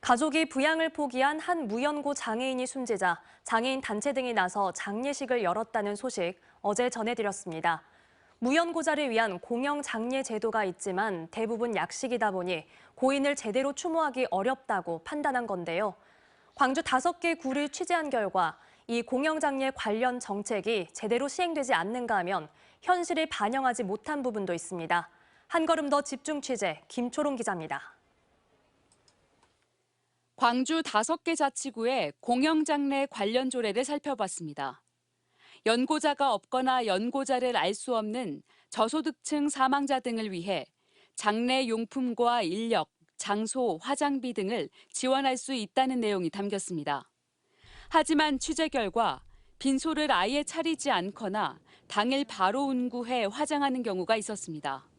가족이 부양을 포기한 한 무연고 장애인이 숨지자 장애인 단체 등이 나서 장례식을 열었다는 소식 어제 전해드렸습니다. 무연고자를 위한 공영 장례 제도가 있지만 대부분 약식이다 보니 고인을 제대로 추모하기 어렵다고 판단한 건데요. 광주 5개 구를 취재한 결과 이 공영 장례 관련 정책이 제대로 시행되지 않는가 하면 현실을 반영하지 못한 부분도 있습니다. 한 걸음 더 집중 취재, 김초롱 기자입니다. 광주 5개 자치구의 공영장례 관련 조례를 살펴봤습니다. 연고자가 없거나 연고자를 알 수 없는 저소득층 사망자 등을 위해 장례 용품과 인력, 장소, 화장비 등을 지원할 수 있다는 내용이 담겼습니다. 하지만 취재 결과 빈소를 아예 차리지 않거나 당일 바로 운구해 화장하는 경우가 있었습니다.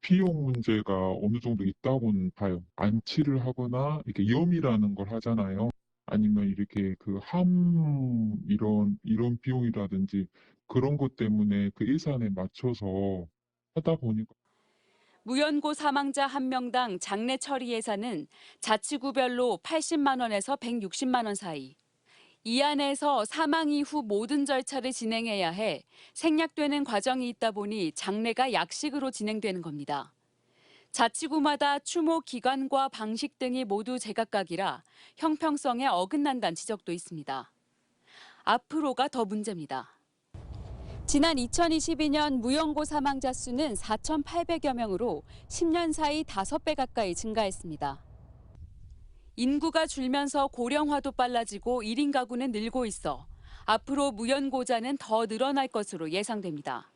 비용 문제가 어느 정도 있다고는 봐요. 안치를 하거나 이렇게 염이라는 걸 하잖아요. 아니면 이렇게 이런 비용이라든지 그런 것 때문에 그 예산에 맞춰서 하다 보니까 무연고 사망자 1명당 장례 처리 예산은 자치구별로 80만 원에서 160만 원 사이. 이 안에서 사망 이후 모든 절차를 진행해야 해 생략되는 과정이 있다 보니 장례가 약식으로 진행되는 겁니다. 자치구마다 추모 기간과 방식 등이 모두 제각각이라 형평성에 어긋난다는 지적도 있습니다. 앞으로가 더 문제입니다. 지난 2022년 무연고 사망자 수는 4,800여 명으로 10년 사이 5배 가까이 증가했습니다. 인구가 줄면서 고령화도 빨라지고 1인 가구는 늘고 있어 앞으로 무연고자는 더 늘어날 것으로 예상됩니다.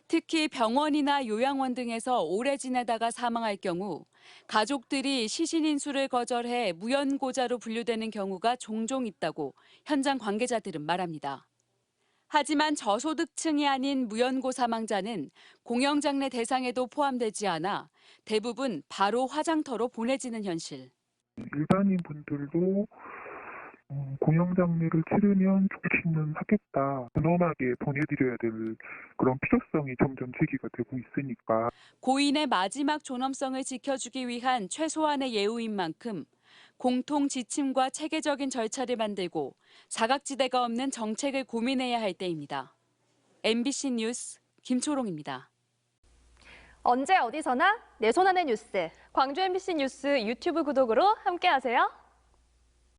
특히 병원이나 요양원 등에서 오래 지내다가 사망할 경우 가족들이 시신 인수를 거절해 무연고자로 분류되는 경우가 종종 있다고 현장 관계자들은 말합니다. 하지만 저소득층이 아닌 무연고 사망자는 공영장례 대상에도 포함되지 않아 대부분 바로 화장터로 보내지는 현실. 일반인 분들도 공영장례를 치르면 죽기는 하겠다. 근엄하게 보내드려야 될 그런 필요성이 점점 제기가 되고 있으니까. 고인의 마지막 존엄성을 지켜주기 위한 최소한의 예우인 만큼 공통 지침과 체계적인 절차를 만들고 사각지대가 없는 정책을 고민해야 할 때입니다. MBC 뉴스 김초롱입니다. 언제 어디서나 내 손 안의 뉴스. 광주 MBC 뉴스 유튜브 구독으로 함께하세요.